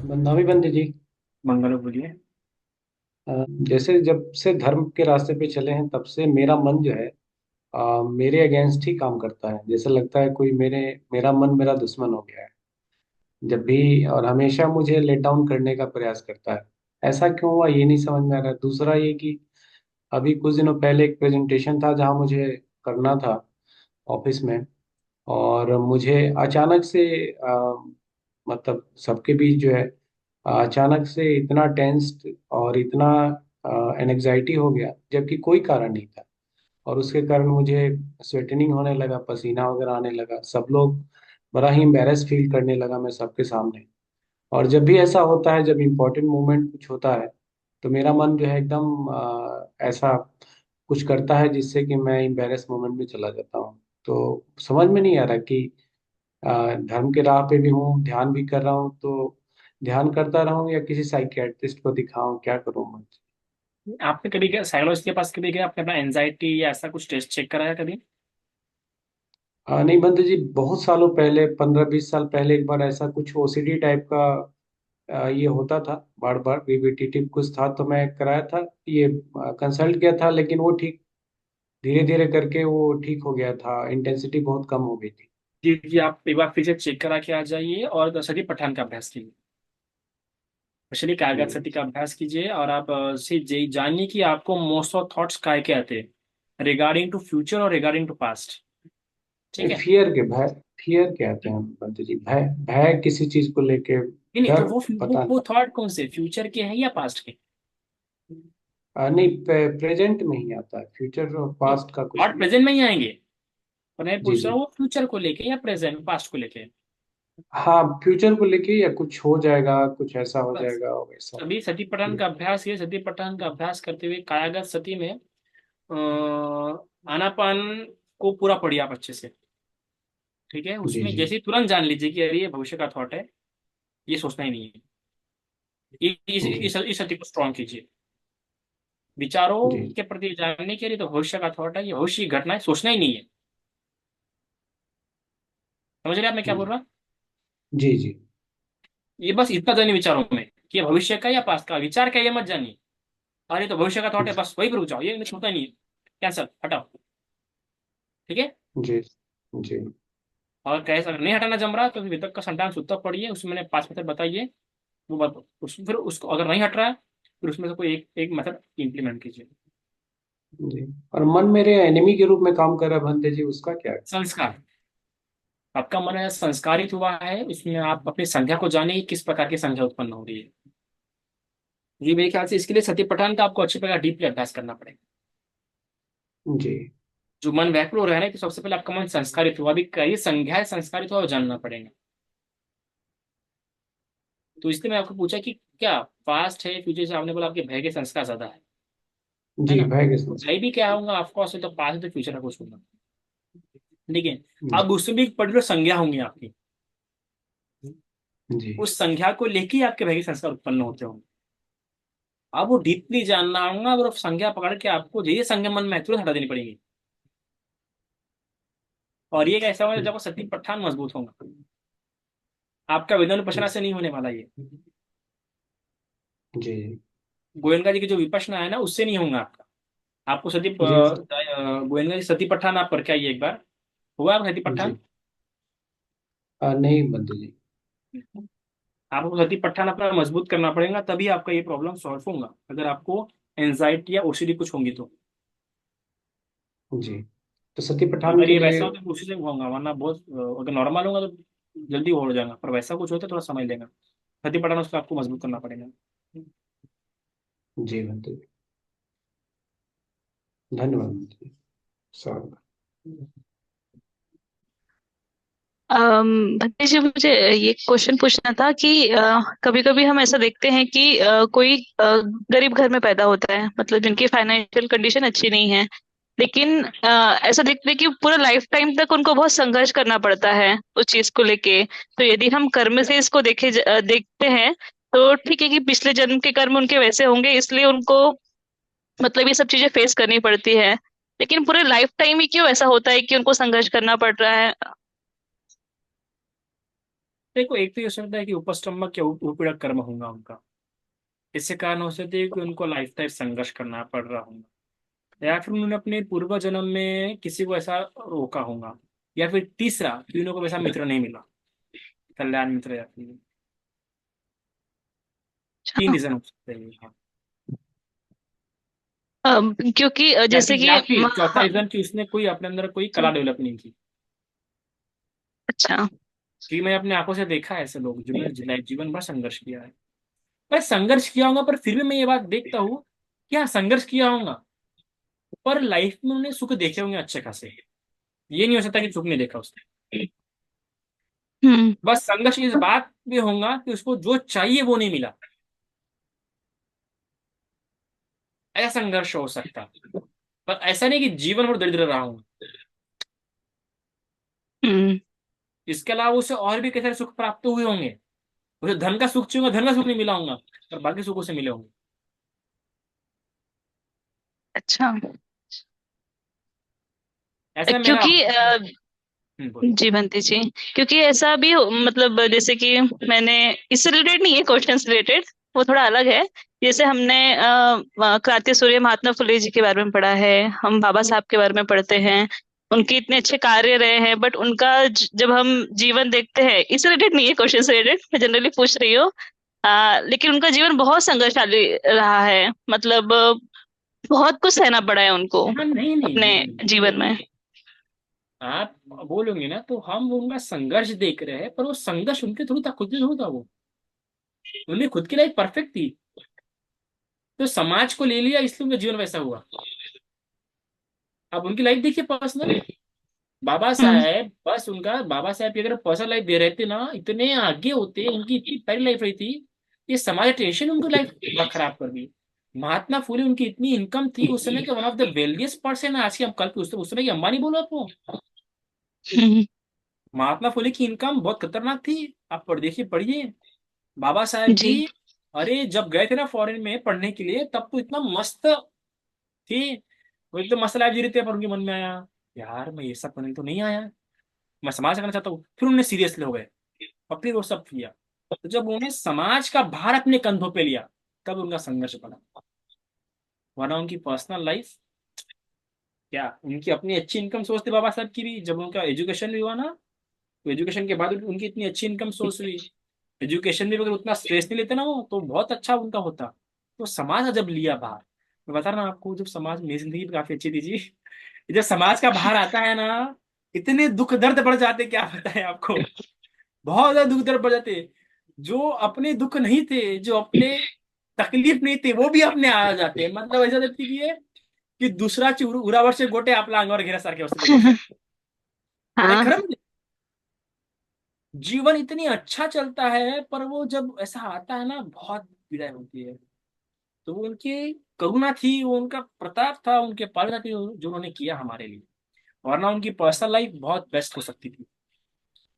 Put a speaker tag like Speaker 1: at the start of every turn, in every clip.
Speaker 1: नवी बंदी जी।
Speaker 2: मंगल बोलिए।
Speaker 1: जैसे जब से धर्म के रास्ते पे चले हैं तब से मेरा मन जो है मेरे अगेंस्ट ही काम करता है। जैसे लगता है कोई मेरा मन मेरा दुश्मन हो गया है जब भी, और हमेशा मुझे लेट डाउन करने का प्रयास करता है। ऐसा क्यों हुआ ये नहीं समझ में आ रहा है। दूसरा ये कि अभी कुछ दिनों पहले एक प्रेजेंटेशन था जहाँ मुझे करना था ऑफिस में, और मुझे अचानक से मतलब सबके बीच जो है अचानक से इतना टेंस्ड और इतना एनजाइटी हो गया जबकि कोई कारण नहीं था। और उसके कारण मुझे स्वेटनिंग होने लगा, पसीना वगैरह आने लगा, सब लोग बड़ा ही एम्बेरस फील करने लगा मैं सबके सामने। और जब भी ऐसा होता है, जब इम्पोर्टेंट मोमेंट कुछ होता है, तो मेरा मन जो है एकदम ऐसा कुछ करता है जिससे कि मैं एम्बेरस मोमेंट में चला जाता हूँ। तो समझ में नहीं आ रहा कि धर्म के राह पे भी हूँ, ध्यान भी कर रहा हूँ, तो ध्यान करता रहूं या किसी साइकियाट्रिस्ट को दिखाऊं, क्या करूं मैं।
Speaker 2: आपने कभी क्या साइकोलॉजिस्ट के पास कभी गया, आपने अपना एंजाइटी या ऐसा कुछ टेस्ट चेक कराया कभी?
Speaker 1: नहीं बंधु जी, बहुत सालों पहले, 15-20 साल पहले एक बार ऐसा कुछ ओसीडी टाइप का ये होता था, बार बार रिपीटेटिव कुछ था, तो मैं कराया था, ये कंसल्ट किया था, लेकिन वो ठीक धीरे धीरे करके वो ठीक हो गया था, इंटेंसिटी बहुत कम हो गई थी।
Speaker 2: जी जी, आप एक बार फिर से चेक करा के आ जाइए और सती पठान का अभ्यास कीजिए। स्पेशली कायगत
Speaker 1: जी।
Speaker 2: सती का अभ्यास कीजिए और आप जानिए कि आपको मोस्ट ऑफ थॉट्स काय के आते हैं रिगार्डिंग टू फ्यूचर और रिगार्डिंग टू पास्ट। ठीक है।
Speaker 1: फियर के भय, फियर कहते हैं बंधु जी, भय, भय किसी चीज को लेके,
Speaker 2: नहीं नहीं, तो
Speaker 1: डर,
Speaker 2: वो
Speaker 1: पता
Speaker 2: वो थॉट कौन से, फ्यूचर के हैं या पास्ट के?
Speaker 1: नहीं, प्रेजेंट में ही आता है, फ्यूचर और पास्ट का कुछ
Speaker 2: थॉट
Speaker 1: नहीं।
Speaker 2: प्रेजेंट में ही आएंगे। और मैं
Speaker 1: जी
Speaker 2: पूछ रहा
Speaker 1: जी।
Speaker 2: हूँ फ्यूचर को लेके या प्रेजेंट पास्ट को लेके।
Speaker 1: हाँ, फ्यूचर को लेके, या कुछ हो जाएगा, कुछ ऐसा हो
Speaker 2: बस
Speaker 1: जाएगा वैसा।
Speaker 2: अभी सती पठन
Speaker 1: जी
Speaker 2: का अभ्यास, ये सती पठन का अभ्यास करते हुए कायागत सती में आनापान को पूरा पढ़िए आप अच्छे से। ठीक है,
Speaker 1: जी
Speaker 2: उसमें
Speaker 1: जी।
Speaker 2: जैसे ही तुरंत जान लीजिए कि अरे ये भविष्य का थॉट है, ये सोचना ही नहीं है।
Speaker 1: जी
Speaker 2: इस सती को स्ट्रॉन्ग कीजिए। विचारों
Speaker 1: जी।
Speaker 2: के प्रति जानने के लिए तो भविष्य का थॉट है, ये भविष्य की घटना है, सोचना ही नहीं है। समझ रहे आप मैं क्या बोल
Speaker 1: जी
Speaker 2: रहा हूँ?
Speaker 1: जी। जी
Speaker 2: ये बस इतना जानिए विचारों में कि ये भविष्य का या पास्ट का विचार का, ये मत जानिए। अरे तो भविष्य का थॉट है, बस वही पर रुक जाओ, ये छूटना नहीं है। कैंसल, हटाओ। ठीक है।
Speaker 1: जी जी।
Speaker 2: और कैसे अगर नहीं हटाना जम रहा तो फिर वितर्क का संतान सूत्र पढ़िए, उसमें मैंने 5 मेथड बताइए। वो फिर उसको अगर नहीं हट रहा है, फिर उसमें से कोई एक एक मेथड इम्प्लीमेंट कीजिए।
Speaker 1: जी। और मन मेरे एनिमी के रूप में काम कर रहा है भंते जी, उसका क्या है।
Speaker 2: संस्कार। आपका मन है संस्कारित हुआ है, उसमें आप अपनी संख्या को जाने कि किस प्रकार की संख्या उत्पन्न हो रही है। जी मेरे ख्याल से इसके लिए सती पठान का आपको अच्छी प्रकार डीपली अभ्यास करना पड़ेगा।
Speaker 1: जी
Speaker 2: जो मन व्याकुल हो रहा है ना, तो सबसे पहले आपका मन संस्कारित हुआ, अभी कई संज्ञाएं संस्कारित हुआ वो जानना पड़ेगा। तो इसलिए मैं आपको पूछा कि क्या पास्ट है फ्यूचर से, आपने बोला आपके भय के संस्कार ज्यादा है
Speaker 1: जी।
Speaker 2: ना?
Speaker 1: भय के
Speaker 2: तो
Speaker 1: संस्कार।
Speaker 2: भय भी क्या होगा ऑफकोर्स, तो पास्ट है तो फ्यूचर का कुछ होगा। लेकिन अब
Speaker 1: जी
Speaker 2: उसमें भी एक पर्टिकुलर संज्ञा होंगी आपकी।
Speaker 1: जी।
Speaker 2: उस संज्ञा को लेके ही आपके भय के संस्कार उत्पन्न होते होंगे। अब वो डीपली जानना होगा, और संज्ञा पकड़ के आपको ये संज्ञा मन में है, तुरंत हटा देनी पड़ेगी। और ये कैसा होगा जब सती पठान मजबूत होगा, आपका वेदन उपासना से नहीं होने वाला ये।
Speaker 1: जी
Speaker 2: गोयनका जी की जो विपश्यना है ना, उससे नहीं होगा आपका। आपको
Speaker 1: जी।
Speaker 2: गोयनका जी सती पठान आप करके आइए एक बार। हुआ आप सती
Speaker 1: जी।
Speaker 2: पठान?
Speaker 1: नहीं बंधु जी।
Speaker 2: आपको सती पठान अपना मजबूत करना पड़ेगा, तभी आपका ये प्रॉब्लम सॉल्व होगा। अगर आपको एंजाइटी या ओसीडी कुछ होंगी तो।
Speaker 1: जी। तो सती पठान
Speaker 2: अगर
Speaker 1: के
Speaker 2: ये
Speaker 1: लिए।
Speaker 2: वैसा हो तो उसी से होगा, वरना बहुत अगर नॉर्मल होगा तो जल्दी हो जाएगा, पर वैसा कुछ होता है थोड़ा समय लेगा। सती पठान उसको आपको मजबूत करना पड़ेगा।
Speaker 1: जी बंधु जी, धन्यवाद बंधु जी। स्वागत।
Speaker 3: भक्ति जी, मुझे ये क्वेश्चन पूछना था कि कभी कभी हम ऐसा देखते हैं कि कोई गरीब घर में पैदा होता है, मतलब जिनकी फाइनेंशियल कंडीशन अच्छी नहीं है, लेकिन ऐसा देखते हैं कि पूरा लाइफ टाइम तक उनको बहुत संघर्ष करना पड़ता है उस चीज को लेके। तो यदि हम कर्म से इसको देखते हैं, तो ठीक है कि पिछले जन्म के कर्म उनके वैसे होंगे, इसलिए उनको मतलब ये सब चीजें फेस करनी पड़ती है। लेकिन पूरे लाइफ टाइम ही क्यों ऐसा होता है कि उनको संघर्ष करना पड़ रहा है?
Speaker 2: देखो, एक तो ये हो सकता है कि उपस्टम्भक या उपपीड़क कर्म होगा उनका, इससे कारण हो सकते है कि उनको लाइफ टाइम संघर्ष करना पड़ रहा होगा, या फिर उन्होंने अपने पूर्व जन्म में किसी को ऐसा रोका होगा, या फिर तीसरा कि उनको वैसा मित्र नहीं मिला, कल्याण मित्र, या फिर तीन
Speaker 3: अच्छा।
Speaker 2: रीजन हो सकते हैं। हाँ।
Speaker 3: क्योंकि जैसे कि
Speaker 2: या फिर चौथा रीजन कि उसने कोई अपने अंदर कोई कला डेवलप नहीं की।
Speaker 3: अच्छा।
Speaker 2: क्योंकि मैंने अपने आंखों से देखा है ऐसे लोग जिन्होंने जीवन भर संघर्ष किया है। पर संघर्ष किया होगा, पर फिर भी मैं ये बात देखता हूँ कि हाँ, संघर्ष किया होगा, पर लाइफ में उन्हें सुख देखे होंगे अच्छे खासे। ये नहीं हो सकता कि सुख नहीं देखा उसने।
Speaker 3: हम्म।
Speaker 2: बस संघर्ष इस बात में होगा कि उसको जो चाहिए वो नहीं मिला, ऐसा संघर्ष हो सकता। पर ऐसा नहीं कि जीवन भर दरिद्र रहा हूँ।
Speaker 3: हम्म।
Speaker 2: इसके अलावा उसे और भी कई सारे सुख प्राप्त हुए होंगे। उसे धन का सुख चाहिए, धन का सुख नहीं मिला होगा, पर बाकी सुखों से मिले होंगे।
Speaker 3: अच्छा।
Speaker 2: ऐसा मेरा।
Speaker 3: क्योंकि
Speaker 2: बोलिए।
Speaker 3: जी बंटी जी, क्योंकि ऐसा भी मतलब जैसे कि मैंने, इससे रिलेटेड नहीं है, क्वेश्चन से रिलेटेड, वो थोड़ा अलग है। जैसे हमने क्रांति सूर्य महात्मा फुले जी के बारे में पढ़ा है, हम बाबा साहब के बारे में पढ़ते हैं, उनके इतने अच्छे कार्य रहे हैं, बट उनका जब हम जीवन देखते हैं, इससे रिलेटेड नहीं है, क्वेश्चन से रिलेटेड मैं जनरली पूछ रही हूँ। लेकिन उनका जीवन बहुत संघर्षशाली रहा है, मतलब बहुत कुछ सहना पड़ा है उनको
Speaker 2: हाँ, नहीं नहीं
Speaker 3: अपने
Speaker 2: नहीं नहीं।
Speaker 3: जीवन में।
Speaker 2: आप बोलोगे ना तो हम उनका संघर्ष देख रहे हैं, पर वो संघर्ष उनके थ्रू था, खुद के थ्रू था वो। उन्हें खुद की लाइफ परफेक्ट थी, तो समाज को ले लिया इसलिए उनका जीवन वैसा हुआ। अब उनकी लाइफ देखिए पर्सनल। बाबा
Speaker 3: हम्म।
Speaker 2: साहेब, बस उनका बाबा साहेब की अगर पर्सनल लाइफ दे रहे थे ना, इतने आगे होते, उनकी इतनी प्यारी लाइफ रही थी। ये समाज टेंशन उनकी लाइफ खराब कर दी। महात्मा फुले, उनकी इतनी इनकम थी उस समय के, one of the wealthiest person है आज के, हम कल के उस समय की अंबानी बोलो आपको।
Speaker 3: हम्म।
Speaker 2: महात्मा फुले की इनकम बहुत खतरनाक थी। आप देखिए, पढ़िए। बाबा साहेब
Speaker 3: जी।
Speaker 2: भी, अरे जब गए थे ना फॉरेन में पढ़ने के लिए, तब तो इतना मस्त थी। वो एकदम मस्त लाइफ जी रहे थे, पर उनके मन में आया, यार मैं ये सब करने तो नहीं आया, मैं समाज करना चाहता हूँ। फिर उन्हें सीरियसली हो गए, और फिर वो सब किया। तो जब उन्हें समाज का भार अपने कंधों पे लिया, तब उनका संघर्ष बना। वरना उनकी पर्सनल लाइफ क्या, उनकी अपनी अच्छी इनकम सोर्स थी बाबा साहब की भी। जब उनका एजुकेशन भी हुआ ना, तो एजुकेशन के बाद उनकी इतनी अच्छी इनकम सोर्स हुई। एजुकेशन में भी अगर उतना स्ट्रेस नहीं लेते ना वो, तो बहुत अच्छा उनका होता। तो समाज ने जब लिया भार, मैं बता रहा हूं आपको, जब समाज, मेरी जिंदगी भी काफी अच्छी थी जी। जब समाज का भार आता है ना, इतने दुख दर्द बढ़ जाते, क्या बताएं आपको। बहुत ज्यादा दुख दर्द बढ़ जाते। जो अपने दुख नहीं थे, जो अपने तकलीफ नहीं थे, वो भी अपने आ जाते। मतलब ऐसा लगती कि ये, की दुसराची उरावरचे गोटे आपल्या अंगावर घेण्यासारखे असते ते गोष्ट। नाही,
Speaker 3: हाँ।
Speaker 2: खरं म्हणजे जीवन इतनी अच्छा चलता है, पर वो जब ऐसा आता है ना, बहुत पीड़ा होती है। तो वो उनकी करुणा थी, वो उनका प्रताप था, उनके पालना थी, जो उन्होंने किया हमारे लिए। वरना उनकी पर्सनल लाइफ बहुत बेस्ट हो सकती थी।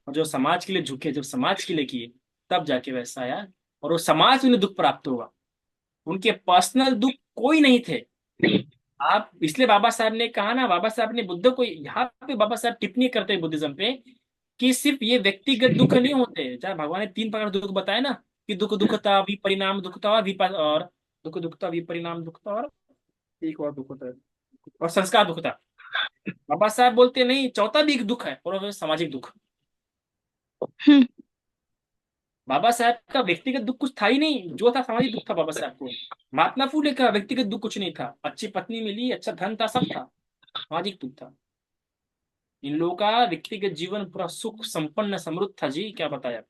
Speaker 2: और जो समाज के लिए झुके, जब समाज के लिए किए, तब जाके वैसा आया। और वो समाज में उन्हें दुख प्राप्त हुआ। उनके पर्सनल दुख कोई नहीं थे। आप इसलिए बाबा साहब ने कहा ना, बाबा साहब ने बुद्ध को, यहाँ पे बाबा साहब टिप्पणी करते हैं बुद्धिज्म पे, कि सिर्फ ये व्यक्तिगत दुख नहीं होते। जहाँ भगवान ने तीन प्रकार के दुख बताए ना, कि दुख दुखता, विपरिणाम दुखता, और दुख दुखता, विपरिणाम दुखता, और एक और दुख होता है, और संस्कार दुखता। बाबा साहब बोलते नहीं, चौथा भी एक दुख है, और वो है सामाजिक दुख।
Speaker 3: हम्म।
Speaker 2: बाबा साहब का व्यक्तिगत दुख कुछ था ही नहीं, जो था सामाजिक दुख था बाबा साहब को। महात्मा फूले का व्यक्तिगत दुख कुछ नहीं था, अच्छी पत्नी मिली, अच्छा धन था, सब था, सामाजिक दुख था। इन लोगों का व्यक्तिगत जीवन पूरा सुख संपन्न समृद्ध था जी, क्या बताया।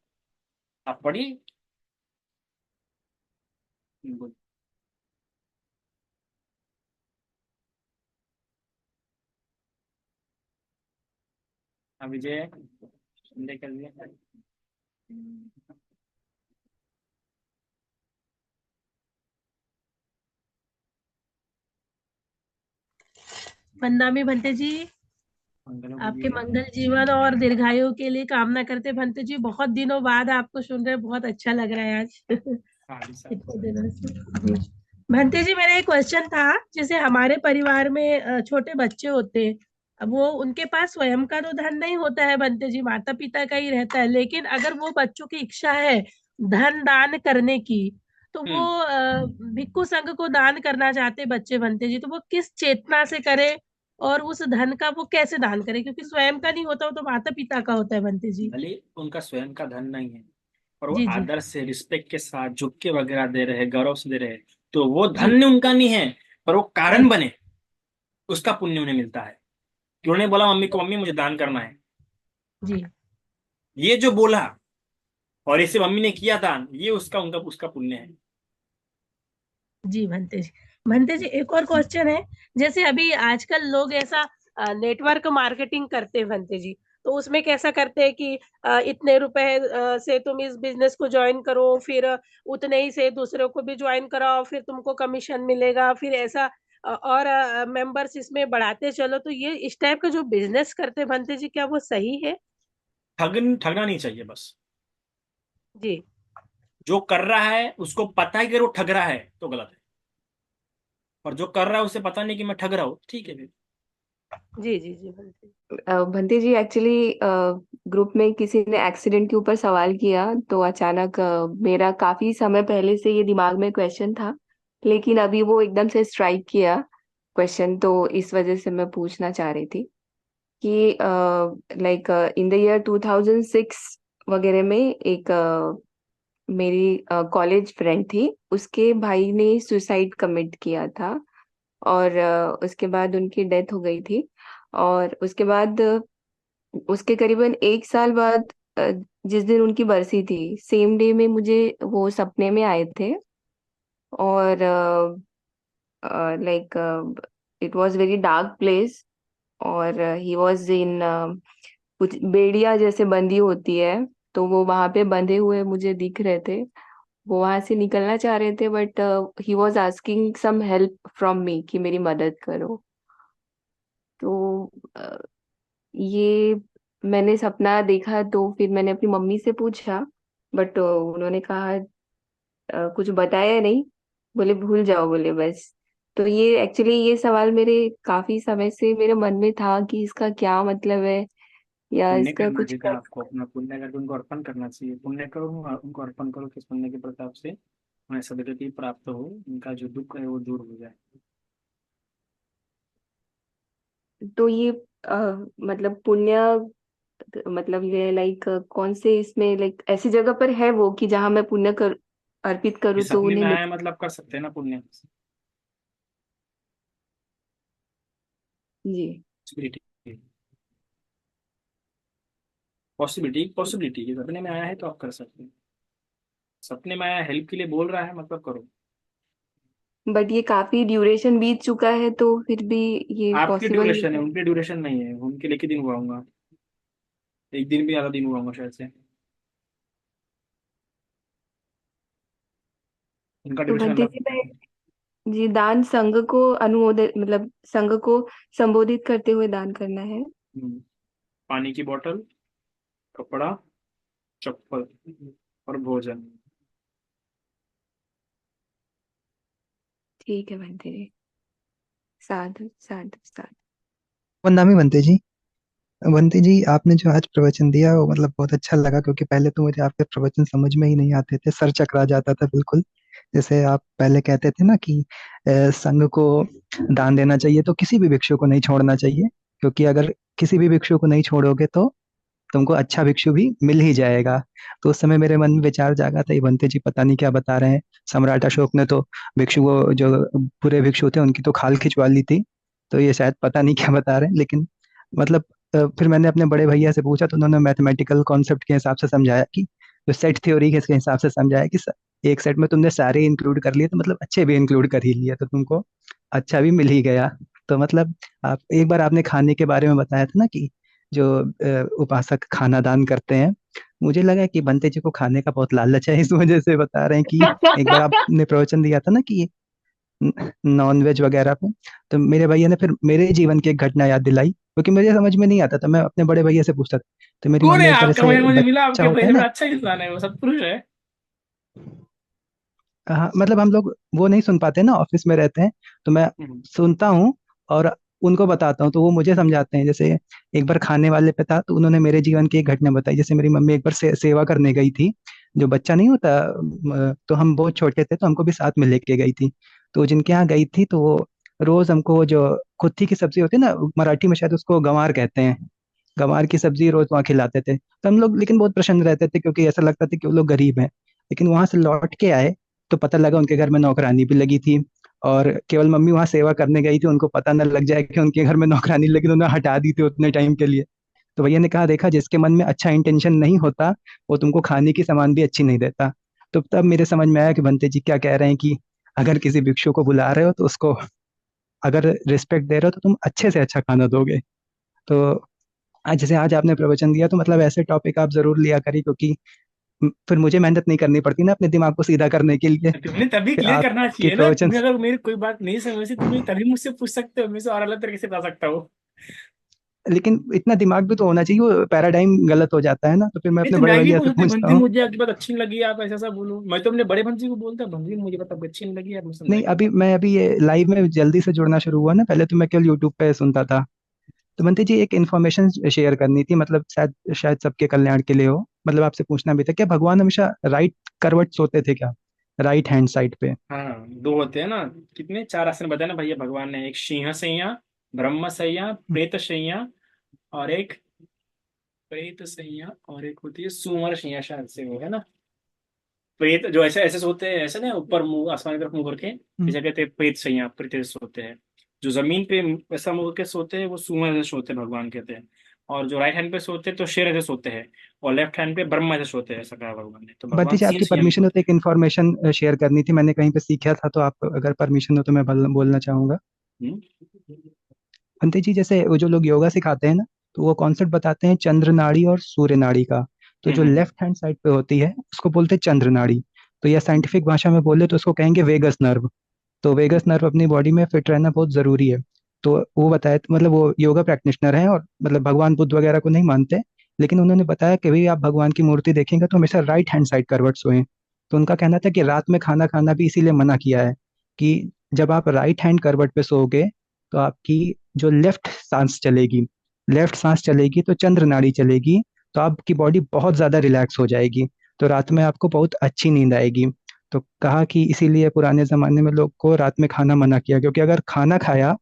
Speaker 2: आप पढ़िए। हाँ, विजय कर लिया।
Speaker 4: वंदामी भंते जी,
Speaker 2: मंगलम
Speaker 4: आपके
Speaker 2: बोलिए।
Speaker 4: मंगल जीवन और दीर्घायु के लिए कामना करते। भंते जी, बहुत दिनों बाद आपको सुन रहे, बहुत अच्छा लग रहा है आज।
Speaker 2: हाँ जी साहब।
Speaker 4: इतने दिनों से जी। भंते जी, मेरा एक क्वेश्चन था, जैसे हमारे परिवार में छोटे बच्चे होते हैं, अब वो उनके पास स्वयं का तो धन नहीं होता है बनते जी, माता पिता का ही रहता है, लेकिन अगर वो बच्चों की इच्छा है धन दान करने की, तो वो
Speaker 2: हम्म।
Speaker 4: भिक्षु संघ को दान करना चाहते बच्चे बनते जी, तो वो किस चेतना से करे और उस धन का वो कैसे दान करे, क्योंकि स्वयं का नहीं होता, वो तो माता पिता का होता है बनते जी।
Speaker 2: भले उनका स्वयं का धन नहीं है, और वो
Speaker 4: जी जी
Speaker 2: आदर से रिस्पेक्ट के साथ झुक के वगैरह दे रहे हैं, गौरव से दे रहे हैं, तो वो
Speaker 4: जी
Speaker 2: धन उनका नहीं है, पर वो कारण
Speaker 4: जी
Speaker 2: बने, उसका पुण्य उन्हें मिलता है कि उन्होंने बोला मम्मी को, मम्मी मुझे दान करना है,
Speaker 4: जी
Speaker 2: ये जो बोला और इसे मम्मी ने किया दान, ये उसका उनका उसका पुण्य है।
Speaker 4: जी भंते जी एक और क्वेश्चन है। जैसे अभी आजकल लोग ऐसा नेटवर्क मार्केटिंग करते हैं भंते जी, तो उसमें कैसा करते हैं कि इतने रुपए से तुम इस बिजनेस को ज्वाइन करो, फिर उतने ही से दूसरों को भी ज्वाइन कराओ, फिर तुमको कमीशन मिलेगा, फिर ऐसा और मेंबर्स इसमें बढ़ाते चलो, तो ये इस टाइप का जो बिजनेस करते हैं भंते जी, क्या वो सही है?
Speaker 2: ठगना नहीं चाहिए बस।
Speaker 4: जी
Speaker 2: जो कर रहा है उसको पता है कि वो ठग रहा है तो गलत है, और जो कर रहा है उसे पता नहीं कि मैं ठग रहा हूँ, ठीक है फिर।
Speaker 4: जी जी जी भंते
Speaker 5: भंते जी एक्चुअली ग्रुप में किसी ने एक्सीडेंट के ऊपर सवाल किया, तो अचानक मेरा काफी समय पहले से ये दिमाग में क्वेश्चन था, लेकिन अभी वो एकदम से स्ट्राइक किया क्वेश्चन, तो इस वजह से मैं पूछना चाह रही थी कि लाइक इन द ईयर 2006 वगैरह में एक मेरी कॉलेज फ्रेंड थी, उसके भाई ने सुसाइड कमिट किया था, और उसके बाद उनकी डेथ हो गई थी। और उसके बाद उसके करीबन एक साल बाद जिस दिन उनकी बरसी थी, सेम डे में मुझे वो सपने में आए थे, और like it was very dark place, और ही वाज इन कुछ बेड़िया जैसे बंदी होती है, तो वो वहां पे बंधे हुए मुझे दिख रहे थे। वो वहां से निकलना चाह रहे थे, but he was asking some help from me कि मेरी मदद करो। तो ये मैंने सपना देखा, तो फिर मैंने अपनी मम्मी से पूछा, बट उन्होंने कहा कुछ बताया नहीं, बोले भूल जाओ, बोले बस। तो ये एक्चुअली ये सवाल मेरे काफी समय से मेरे मन में था कि इसका क्या मतलब है, या
Speaker 2: पुण्य
Speaker 5: इसका
Speaker 2: करना
Speaker 5: कुछ
Speaker 2: चाहिए था आपको, अपना पुण्य करके उनको अर्पण करना चाहिए। पुण्य करो और उनको अर्पण करो कि इस पुण्य के प्रताप से उन्हें सदगति प्राप्त हो, उनका जो दुख है वो दूर हो जाए।
Speaker 5: तो ये मतलब पुण्य, मतलब ये लाइक कौन से इसमें, लाइक ऐसी जगह पर है वो कि जहां मैं पुण्य कर अर्पित
Speaker 2: ये
Speaker 5: करूँ तो
Speaker 2: सपने
Speaker 5: उन्हें
Speaker 2: में
Speaker 5: मिल।
Speaker 2: आया मतलब कर सकते हैं ना पुण्य।
Speaker 5: जी।
Speaker 2: पॉसिबिलिटी पॉसिबिलिटी ये सपने में आया है तो आप कर सकते हैं। सपने में आया, हेल्प के लिए बोल रहा है, मतलब करो।
Speaker 5: बट ये काफी ड्यूरेशन बीत चुका है, तो फिर भी ये
Speaker 2: आपकी
Speaker 5: पॉसिबल नहीं
Speaker 2: ड्यूरेशन है,
Speaker 5: है।
Speaker 2: उनकी ड्यूरेशन नहीं है। उनके लिए कितने दिन हुआ होगा? एक दिन भी ज्यादा दिन हुआ होगा शायद से। उनका
Speaker 5: तो
Speaker 2: ड्यूरेशन
Speaker 5: भंते
Speaker 2: अलग
Speaker 5: जी,
Speaker 2: होता
Speaker 5: मैं
Speaker 2: है।
Speaker 5: जी दान संघ को अनुमोदित, मतलब संघ को संबोधित करते हुए दान करना है।
Speaker 2: पानी की बोतल, कपड़ा, चप्पल और भोजन।
Speaker 5: ठीक है भंते जी, साधु साधु साधु।
Speaker 6: वंदामी बनते जी, आपने जो आज प्रवचन दिया वो मतलब बहुत अच्छा लगा, क्योंकि पहले तो मुझे आपके प्रवचन समझ में ही नहीं आते थे, सर चकरा जाता था बिल्कुल। जैसे आप पहले कहते थे ना कि संघ को दान देना चाहिए, तो किसी भी भिक्षु को नहीं छोड़ना चाहिए, क्योंकि अगर किसी भी भिक्षु को नहीं छोड़ोगे तो तुमको अच्छा भिक्षु भी मिल ही जाएगा। तो उस समय मेरे मन में विचार जागा था, ये बनते जी पता नहीं क्या बता रहे हैं। सम्राट अशोक ने तो भिक्षु को, जो पूरे भिक्षु थे उनकी तो खाल खिंचवा ली थी, तो ये शायद पता नहीं क्या बता रहे हैं। लेकिन मतलब फिर मैंने अपने बड़े भैया से पूछा, तो उन्होंने मैथमेटिकल कॉन्सेप्ट के हिसाब से समझाया कि जो सेट थ्योरी के इसके हिसाब से समझाया कि एक सेट में तुमने सारे इंक्लूड कर लिए, तो मतलब अच्छे भी इंक्लूड कर ही लिए, तो तुमको अच्छा भी मिल ही गया। तो मतलब आप एक बार आपने खाने के बारे में बताया था ना कि जो उपासक खाना दान करते हैं, मुझे लगा कि बंते जी को खाने का बहुत लालच है, इस वजह से बता रहे हैं कि एक बार आपने प्रवचन दिया था ना कि नॉन वेज वगैरह पे, तो मेरे भैया ने फिर मेरे जीवन की एक घटना याद दिलाई, क्योंकि मुझे समझ में नहीं आता था, मैं अपने बड़े भैया से पूछता था। तो मेरी
Speaker 2: कौन
Speaker 6: मम्मी
Speaker 2: है
Speaker 6: एक बार
Speaker 2: आपका
Speaker 6: ऐसे
Speaker 2: भैया? मुझे मिला
Speaker 6: बच्चा
Speaker 2: आपके
Speaker 6: होता
Speaker 2: भैया
Speaker 6: है
Speaker 2: से,
Speaker 6: ना।
Speaker 2: बड़ा अच्छा इंसान है वो, सत्पुरुष है।
Speaker 6: हाँ मतलब हम लोग वो नहीं सुन पाते ना, ऑफिस में रहते हैं, तो मैं
Speaker 2: हम्म।
Speaker 6: सुनता हूँ, और उनको बताता हूँ तो वो मुझे समझाते हैं। जैसे एक बार खाने वाले पे था, तो उन्होंने मेरे जीवन की एक घटना बताई। जैसे मेरी मम्मी एक बार सेवा करने गई थी। जो बच्चा नहीं होता, तो हम बहुत छोटे थे तो हमको भी साथ में लेके गई थी। तो जिनके यहाँ गई थी तो वो रोज हमको वो जो कुत्थी की सब्जी होती है ना, मराठी में शायद उसको गंवार कहते हैं, गंवार की सब्जी रोज वहाँ खिलाते थे। तो हम लोग लेकिन बहुत प्रसन्न रहते थे, क्योंकि ऐसा लगता था कि वो लोग गरीब हैं। लेकिन वहां से लौट के आए तो पता लगा उनके घर में नौकरानी भी लगी थी। और केवल मम्मी वहां सेवा करने गई थी, उनको पता न लग जाए कि उनके घर में नौकरानी लगी, तो उन्हें हटा दी थी उतने टाइम के लिए। तो भैया ने कहा, देखा, जिसके मन में अच्छा इंटेंशन नहीं होता वो तुमको खाने की सामान भी अच्छी नहीं देता। तो तब मेरे समझ में आया कि बनते जी क्या कह रहे हैं, कि अगर किसी भिक्षु को बुला रहे हो तो उसको अगर रिस्पेक्ट दे रहे हो तो तुम अच्छे से अच्छा खाना दोगे। तो आज जैसे आज आपने प्रवचन दिया, तो मतलब ऐसे टॉपिक आप जरूर लिया करिए, क्योंकि फिर मुझे मेहनत नहीं करनी पड़ती ना अपने दिमाग को सीधा करने के लिए।
Speaker 2: तुम्हें तभी
Speaker 6: फिर
Speaker 2: क्लियर करना
Speaker 6: आपके
Speaker 2: चाहिए ना।
Speaker 6: प्रवचन,
Speaker 2: तुम्हें अगर मेरी कोई बात नहीं समझ थी तुम्हें तभी मुझसे पूछ सकते हो, मैं से और अलग तरीके से बता सकता हूँ।
Speaker 6: लेकिन इतना दिमाग भी तो होना चाहिए, वो पैराडाइम गलत हो जाता है ना, तो फिर मैं
Speaker 2: नहीं
Speaker 6: अपने
Speaker 2: तो
Speaker 6: बड़े
Speaker 2: मैं भी
Speaker 6: भैया
Speaker 2: पूछ
Speaker 6: से
Speaker 2: सकती
Speaker 6: पूछता
Speaker 2: भंजी
Speaker 6: हूँ।
Speaker 2: मुझे आपकी बात अच्छी नहीं लगी, आप ऐसा ऐसा बोलो। मैं तो अपने बड़े भंजी को बोलता भंजी मुझे बात आपकी अच्छी नहीं लगी, आप मुझे
Speaker 6: नहीं,
Speaker 2: समझाइए।
Speaker 6: अभी ये लाइव में जल्दी से जुड़ना शुरू हुआ ना, पहले तो मैं केवल यूट्यूब पे सुनता था। तो बनते जी एक इन्फॉर्मेशन शेयर करनी थी, मतलब शायद शायद सबके कल्याण के लिए हो। मतलब आपसे पूछना भी था, क्या भगवान हमेशा राइट करवट सोते थे क्या, राइट हैंड साइड पे?
Speaker 2: हाँ, दो होते हैं ना। कितने चार आसन बताए ना भैया भगवान ने, एक सिंह सैया, ब्रह्म सैया, प्रेत सैया, और एक प्रेत सैया, और एक होती है सुमर सैया, शायद से वो है ना। प्रेत जो ऐसे ऐसे सोते हैं, ऐसे ना ऊपर मुंह आसमान की तरफ मुंह करके,
Speaker 6: हम्म।
Speaker 2: इसे कहते हैं प्रेत सैया, प्रेत से सोते हैं। जो जमीन पे ऐसा मुंह करके सोते हैं वो सुमर से सोते हैं, भगवान कहते हैं। और जो राइट हैंड पे सोते हैं तो शेर ऐसे सोते हैं। और लेफ्ट हैंड पे ब्रह्मा ऐसे सोते हैं, ऐसा कहा भगवान ने, तो
Speaker 6: बनते
Speaker 2: भगवान
Speaker 6: जी
Speaker 2: तीन
Speaker 6: आपकी
Speaker 2: सैया में
Speaker 6: परमिशन हो
Speaker 2: सोते
Speaker 6: तो
Speaker 2: हैं।
Speaker 6: एक इन्फॉर्मेशन शेयर करनी थी, मैंने कहीं पे सीखा था, तो आप अगर परमिशन हो तो मैं बोलना चाहूंगा।
Speaker 2: हम्म।
Speaker 6: अंते जी जैसे वो जो लोग योगा सिखाते हैं ना, तो वो कॉन्सेप्ट बताते हैं चंद्र नाड़ी और सूर्य नाड़ी का। तो जो
Speaker 2: हम्म।
Speaker 6: लेफ्ट हैंड साइड पे होती है उसको बोलते हैं चंद्र नाड़ी। तो या साइंटिफिक भाषा में बोले तो उसको कहेंगे वेगस नर्व। तो वेगस नर्व अपनी बॉडी में फिट रहना बहुत जरूरी है। तो वो बताया, तो मतलब वो योगा प्रैक्टिशनर हैं और मतलब भगवान बुद्ध वगैरह को नहीं मानते। लेकिन उन्होंने बताया कि भाई आप भगवान की मूर्ति देखेंगे तो हमेशा राइट हैंड साइड करवट सोएं। तो उनका कहना था कि रात में खाना खाना भी इसीलिए मना किया है, कि जब आप राइट हैंड करवट पे सोओगे तो आपकी जो लेफ्ट सांस चलेगी तो चंद्र नाड़ी चलेगी, तो आपकी बॉडी बहुत ज्यादा रिलैक्स हो जाएगी। तो रात में आपको बहुत अच्छी नींद आएगी। तो कहा कि इसीलिए पुराने जमाने में लोग को रात में खाना मना किया, क्योंकि अगर खाना खाया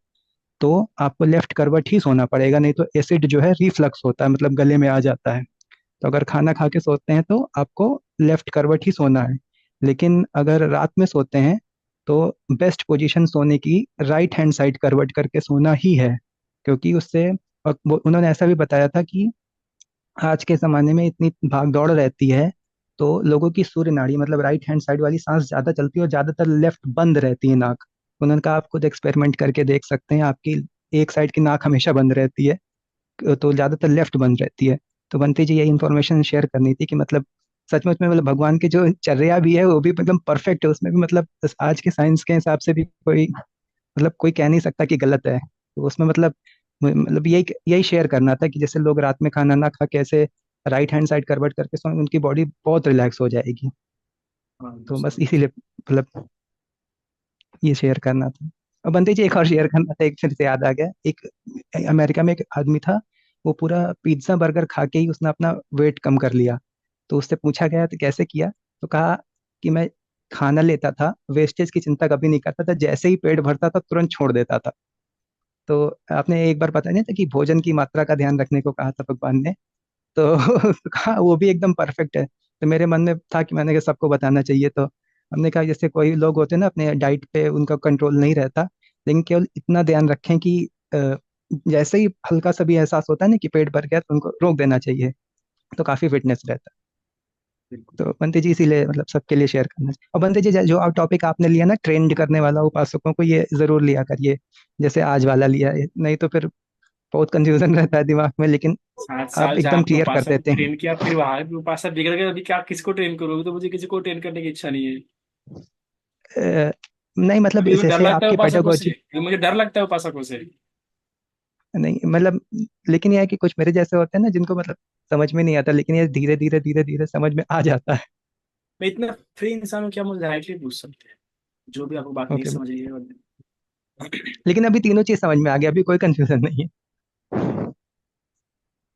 Speaker 6: तो आपको लेफ्ट करवट ही सोना पड़ेगा, नहीं तो एसिड जो है रिफ्लक्स होता है, मतलब गले में आ जाता है। तो अगर खाना खा के सोते हैं तो आपको लेफ्ट करवट ही सोना है। लेकिन अगर रात में सोते हैं तो बेस्ट पोजीशन सोने की राइट हैंड साइड करवट करके सोना ही है। क्योंकि उससे, और उन्होंने ऐसा भी बताया था कि आज के जमाने में इतनी भाग दौड़ रहती है, तो लोगों की सूर्य नाड़ी मतलब राइट हैंड साइड वाली सांस ज्यादा चलती है और ज्यादातर लेफ्ट बंद रहती है नाक। उन्होंने कहा आप खुद एक्सपेरिमेंट करके देख सकते हैं, आपकी एक साइड की नाक हमेशा बंद रहती है, तो ज्यादातर लेफ्ट बंद रहती है। तो बंटी जी ये इन्फॉर्मेशन शेयर करनी थी कि मतलब सचमुच में मतलब भगवान की जो चर्या भी है वो भी मतलब परफेक्ट है, उसमें भी मतलब आज के साइंस के हिसाब से भी कोई मतलब कोई कह नहीं सकता कि गलत है। तो उसमें मतलब यही यही शेयर करना था कि जैसे लोग रात में खाना ना खा के ऐसे राइट हैंड साइड करवट करके सोएं, उनकी बॉडी बहुत रिलैक्स हो जाएगी।
Speaker 2: हाँ,
Speaker 6: तो बस
Speaker 2: समझ।
Speaker 6: इसीलिए मतलब ये शेयर करना था। और बंदे जी एक और शेयर करना था, एक फिर से याद आ गया। एक अमेरिका में एक आदमी था, वो पूरा पिज्जा बर्गर खा के ही उसने अपना वेट कम कर लिया। तो उससे पूछा गया तो कैसे किया, तो कहा कि मैं खाना लेता था, वेस्टेज की चिंता कभी नहीं करता था, जैसे ही पेट भरता था तुरंत छोड़ देता था। तो आपने एक बार पता नहीं था कि भोजन की मात्रा का ध्यान रखने को कहा था भगवान ने। तो तो कहा वो भी एकदम परफेक्ट है। तो मेरे मन में था कि मैंने कहा सबको बताना चाहिए। तो हमने कहा जैसे कोई लोग होते हैं ना अपने डाइट पे उनका कंट्रोल नहीं रहता, लेकिन केवल इतना ध्यान रखें कि जैसे ही हल्का सा भी एहसास होता है ना कि पेट भर गया तो उनको रोक देना चाहिए, तो काफी फिटनेस रहता है।
Speaker 2: बिल्कुल।
Speaker 6: तो बंते जी इसीलिए मतलब सबके लिए शेयर करना चाहिए। और बंते जी जो टॉपिक आपने लिया ना ट्रेंड करने वाला उपासकों को, ये जरूर लिया करिए, जैसे आज वाला लिया है, नहीं तो फिर बहुत कंफ्यूजन रहता है दिमाग में, लेकिन
Speaker 2: 7 साल
Speaker 6: आप
Speaker 2: जहाँ
Speaker 6: एकदम
Speaker 2: आपने
Speaker 6: क्लियर कर
Speaker 2: उपासक को
Speaker 6: देते हैं।
Speaker 2: ट्रेन किया, फिर वहां भी उपासक बिगड़ गए, अभी क्या किसको ट्रेन करोगे? तो मुझे किसी को ट्रेन करने की इच्छा नहीं है।
Speaker 6: नहीं मतलब
Speaker 2: अभी मुझे डर
Speaker 6: जैसे
Speaker 2: लगता है
Speaker 6: आपकी
Speaker 2: उपासकों से,
Speaker 6: पेडागोजी,
Speaker 2: अभी मुझे डर लगता है उपासकों से।
Speaker 6: नहीं मतलब, लेकिन यह है कि कुछ मेरे जैसे होते हैं ना जिनको मतलब समझ में नहीं आता, लेकिन ये धीरे धीरे समझ में आ जाता है।
Speaker 2: मैं इतना फ्री इंसान हूँ, क्या मुझे डायरेक्टली पूछ सकते हैं जो भी आपको बात नहीं
Speaker 6: ओके।
Speaker 2: समझ रही है।
Speaker 6: लेकिन अभी तीनों चीज समझ में आ गया, अभी कोई कंफ्यूजन नहीं है।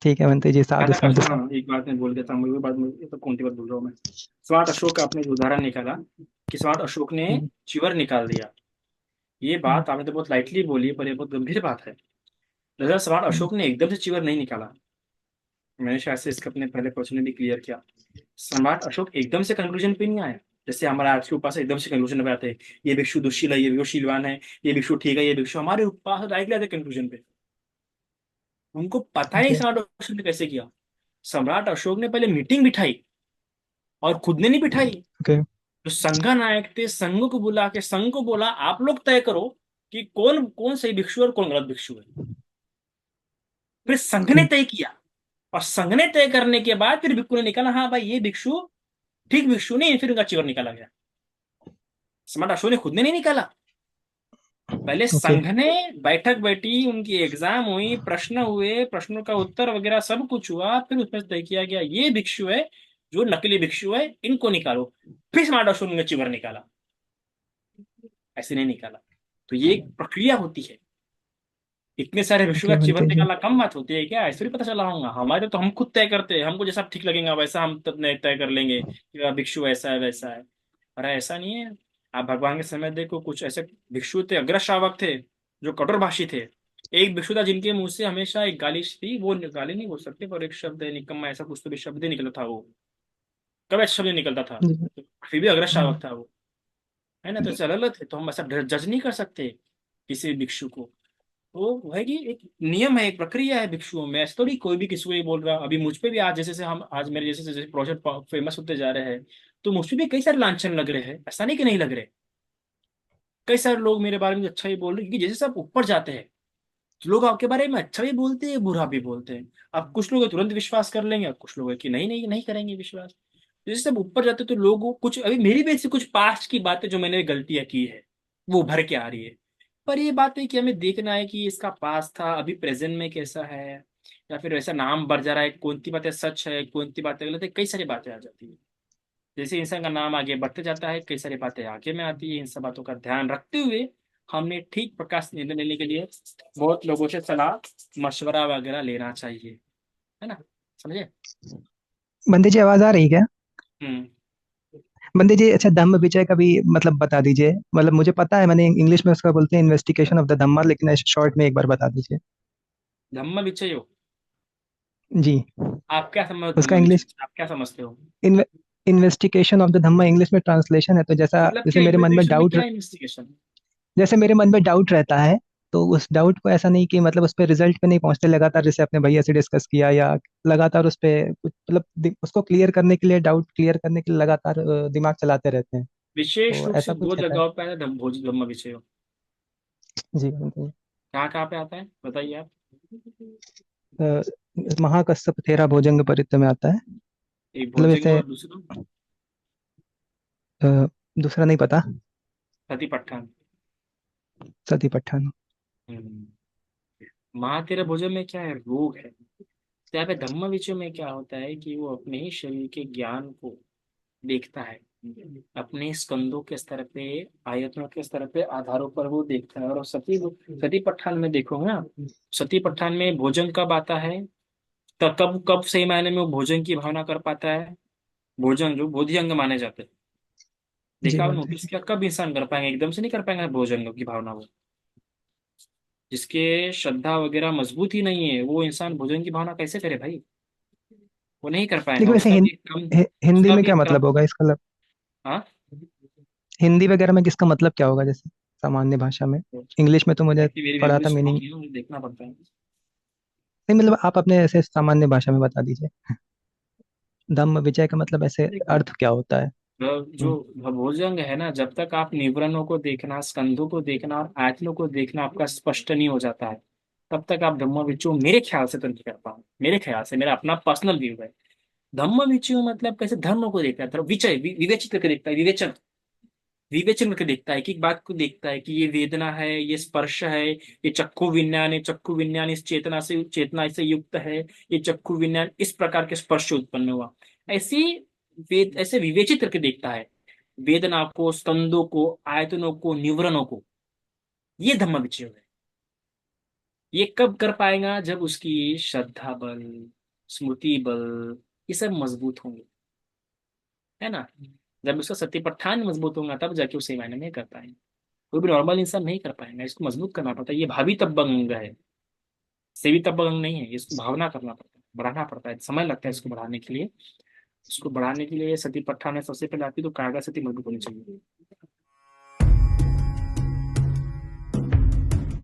Speaker 6: ठीक है बनते जी, साधु
Speaker 2: अच्छा
Speaker 6: साधु
Speaker 2: सुनो, एक बात मैं बोल देता हूँ, ये बात ये तो कौन सी बात बोल रहा हूँ मैं। स्वाट अशोक का आपने जो उदाहरण निकाला कि स्वाट अशोक ने
Speaker 6: हम्म,
Speaker 2: चिवर निकाल दिया, ये
Speaker 6: हम्म,
Speaker 2: बात आपने तो बहुत लाइटली बोली, पर ये बहुत गंभीर बात है। दरअसल स्वाट
Speaker 6: हम्म,
Speaker 2: अशोक ने एकदम से चिवर नहीं निकाला। मैंने शायद से इसका अपने पहले क्वेश्चन में भी क्लियर किया। सम्राट अशोक एकदम से कंक्लूजन पे नहीं आया। जैसे हमारा आज के उपास एकदम से कंक्लूजन पे आते हैं, ये भिक्षु दुशील है, ये भिक्षु शीलवान है, ये भिक्षु ठीक है, ये भिक्षु, हमारे उपास डायरेक्टली आते कंक्लूजन पे। उनको पता नहीं
Speaker 6: ओके
Speaker 2: सम्राट अशोक ने कैसे किया। सम्राट अशोक ने पहले मीटिंग बिठाई, और खुद ने नहीं बिठाई।
Speaker 6: ओके
Speaker 2: जो संघ नायक थे, संघ को बुला के संघ को बोला आप लोग तय करो कि कौन कौन सही भिक्षु है और कौन गलत भिक्षु है। फिर संघ ने
Speaker 6: ओके
Speaker 2: तय किया, और संघ ने तय करने के बाद फिर भिक्षु ने निकाला, हाँ भाई ये भिक्षु ठीक भिक्षु नहीं, फिर उनका चिवर निकाला गया। सम्राट अशोक ने खुद ने नहीं निकाला। पहले
Speaker 6: ओके
Speaker 2: संघ ने बैठक बैठी, उनकी एग्जाम हुई, प्रश्न हुए, प्रश्नों का उत्तर वगैरह सब कुछ हुआ, फिर उसमें तय किया गया ये भिक्षु है जो नकली भिक्षु है, इनको निकालो। फिर सम्राट अशोक ने चिवर निकाला, ऐसे नहीं निकाला। तो ये एक प्रक्रिया होती है। इतने सारे भिक्षु का
Speaker 6: ओके
Speaker 2: चिवर
Speaker 6: बनते जी।
Speaker 2: निकालना कम बात होती है क्या? ऐसे भी पता चला होगा। हमारे तो हम खुद तय करते हैं, हमको जैसा ठीक लगेगा वैसा हम तब तय कर लेंगे कि भिक्षु ऐसा है वैसा है। अरे ऐसा नहीं है। आप भगवान के समय देखो, कुछ ऐसे भिक्षु थे, अग्र श्रावक थे, जो कठोरभाषी थे। एक भिक्षु था जिनके मुंह से हमेशा एक गाली थी, वो गाली नहीं बोल सकते पर एक शब्द है निकम्मा, ऐसा कुछ तो भी शब्द ही निकलता था वो, कभी ऐसा शब्द नहीं निकलता था।
Speaker 6: जी,
Speaker 2: फिर भी अग्र
Speaker 6: हाँ,
Speaker 2: श्रावक था वो, है ना। तो ऐसे अलग अलग थे, तो हम ऐसा जज नहीं कर सकते किसी भी भिक्षु को। तो वो है कि एक नियम है, एक प्रक्रिया है भिक्षुओं में। ऐसे थोड़ी कोई भी किसी को ही बोल रहा। अभी मुझ पे भी आज जैसे से हम आज मेरे जैसे जैसे प्रोजेक्ट फेमस होते जा रहे हैं, तो मुझ पे भी कई सारे लांछन लग रहे हैं, ऐसा नहीं कि नहीं लग रहे। कई सारे लोग मेरे बारे में अच्छा ही बोल रहे हैं, क्योंकि जैसे सब ऊपर जाते हैं तो लोग आपके बारे में अच्छा भी बोलते हैं, बुरा भी बोलते हैं। अब कुछ लोग तुरंत विश्वास कर लेंगे, और कुछ लोग हैं कि नहीं नहीं नहीं करेंगे विश्वास। जैसे सब ऊपर जाते हैं, तो लोगों कुछ अभी मेरी भी ऐसी कुछ पास्ट की बातें जो मैंने गलतियां की है वो उभर के आ रही है। पर ये बात है कि हमें देखना है कि इसका पास था, अभी प्रेजेंट में कैसा है, या फिर ऐसा नाम बढ़ जा रहा है, कौन सी बातें सच है, कौन सी बातें गलत है, कई सारी बातें आ जाती है। जैसे इंसान का नाम आगे बढ़ते जाता है, कई सारी बातें आगे में आती है। इन सब बातों का ध्यान रखते हुए हमने ठीक प्रकाश निर्णय लेने के लिए बहुत लोगों से सलाह मशवरा वगैरह लेना चाहिए, है ना। समझे?
Speaker 6: बंदे जी आवाज आ रही क्या?
Speaker 2: हम्म।
Speaker 6: बंदे जी अच्छा, धम्म विजय का भी मतलब बता दीजिए। मतलब मुझे पता है, मैंने इंग्लिश में उसका बोलते हैं इन्वेस्टिगेशन ऑफ द धम्मा, लेकिन शॉर्ट में एक बार बता दीजिए।
Speaker 2: धम्म विचयो,
Speaker 6: जी।
Speaker 2: आप क्या समझ
Speaker 6: उसका
Speaker 2: धम्म विचय
Speaker 6: इंग्लिश
Speaker 2: से? आप क्या समझते हो?
Speaker 6: Investigation of the Dhamma English में ट्रांसलेशन है, तो जैसा
Speaker 2: मतलब
Speaker 6: जैसे
Speaker 2: क्या
Speaker 6: मेरे मन में
Speaker 2: इन्वेस्टिगेशन में,
Speaker 6: डाउट,
Speaker 2: क्या इन्वेस्टिगेशन?
Speaker 6: जैसे मेरे मन में डाउट रहता है, तो उस डाउट को ऐसा नहीं कि मतलब उस पर रिजल्ट पे नहीं पहुंचते लगातार, जैसे अपने भैया से डिस्कस किया, या लगातार उस पे कुछ मतलब उसको क्लियर करने के लिए, डाउट क्लियर करने के लिए लगातार दिमाग चलाते रहते हैं।
Speaker 2: विशेष
Speaker 6: तो
Speaker 2: रूप से
Speaker 6: ऐसा
Speaker 2: दो
Speaker 6: कुछ रहता है।
Speaker 2: जगहों पर है धम्म विचय।
Speaker 6: जी बताइए।
Speaker 2: कहाँ कहाँ पे आता है बताइए आप।
Speaker 6: अ, महाकश्यप थेरा भोजंग परित्य में आता है।
Speaker 2: एक
Speaker 6: मतलब
Speaker 2: भोजंग
Speaker 6: जैसे
Speaker 2: और दूसरा
Speaker 6: दूसरा नहीं पता।
Speaker 2: सती पट्टन।
Speaker 6: सती पट्टान।
Speaker 2: हम्म। महातेरा भोजन में क्या है, रोग है। तो यहाँ पे धम्म विचय में क्या होता है कि वो अपने ही शरीर के ज्ञान को देखता है, अपने स्कंदों के स्तर पे, आयतनों के स्तर पे, आधारों पर वो देखता है। और सती सती पट्ठान में देखोगे ना, सती पट्ठान में भोजन कब आता है, तब कब कब सही मायने में वो भोजन की भावना कर पाता है। भोजन जो बोधि अंग माने जाते हैं,
Speaker 6: जी
Speaker 2: देखा आपने,
Speaker 6: बनते
Speaker 2: नोटिस
Speaker 6: जी।
Speaker 2: किया, कब इंसान कर पाएंगे? एकदम से नहीं कर पाएंगे भोजन की भावना वो। जिसके श्रद्धा वगैरह मजबूत ही नहीं है, वो इंसान भोजन की भावना कैसे करे भाई? वो नहीं कर पाएगा।
Speaker 6: लेकिन वैसे
Speaker 2: उसका भी एक काम,
Speaker 6: हिंदी
Speaker 2: उसका
Speaker 6: में
Speaker 2: भी
Speaker 6: क्या
Speaker 2: एक काम।
Speaker 6: मतलब होगा इसका?
Speaker 2: हाँ।
Speaker 6: हिंदी वगैरह में किसका मतलब क्या होगा, जैसे सामान्य भाषा में? इंग्लिश में तो मुझे
Speaker 2: एक्चुअली मेरी
Speaker 6: पढ़ा
Speaker 2: मेमोरी
Speaker 6: था
Speaker 2: स्ट्रांग
Speaker 6: मीनिंग।
Speaker 2: नहीं है, मुझे देखना पड़ता है।
Speaker 6: नहीं मतलब आप अपने ऐसे सामान्य भाषा में बता दीजिए। धम्म विजय का मतलब ऐसे
Speaker 2: देखो,
Speaker 6: अर्थ क्या होता है?
Speaker 2: जो भोजंग है ना, जब तक आप निवरणों को देखना, स्कंधों को देखना और आयतनों को देखना आपका स्पष्ट नहीं हो जाता है, तब तक आप धम्म विचयो मेरे ख्याल से तो नहीं कर पाओ। मेरे ख्याल से, मेरा अपना पर्सनल व्यू है। धम्म विचयो मतलब कैसे धर्म को देखता है, धर्म विचय विवेचित करके देखता है, विवेचन विवेचन करके देखता है, कि एक बात को देखता है कि ये वेदना है, ये स्पर्श है, ये चक्षु विज्ञान है, चक्षु विज्ञान इस चेतना से युक्त है, ये चक्षु विज्ञान इस प्रकार के स्पर्श से उत्पन्न हुआ। ऐसी वेद ऐसे विवेचित करके देखता है, वेदना को, स्कंदों को, आयतनों को, निवरणों को। ये धम्म विचय है। ये कब कर पाएगा? जब उसकी श्रद्धा बल, स्मृति बल, ये सब मजबूत होंगे, है ना। जब उसका सत्यपट्ठान मजबूत होगा तब जाके उसे मायने में कर पाएंगे। कोई भी नॉर्मल इंसान नहीं कर पाएगा, इसको मजबूत करना पड़ता है। ये भावी तब अंग है, सेवी तब अंग नहीं है। इसको भावना करना पड़ता है, बढ़ाना पड़ता है, समय लगता है इसको बढ़ाने के लिए। इसको बढ़ाने के लिए सती पट्ठान में सबसे पहले आती है तो कायदा सती मजबूत होनी चाहिए।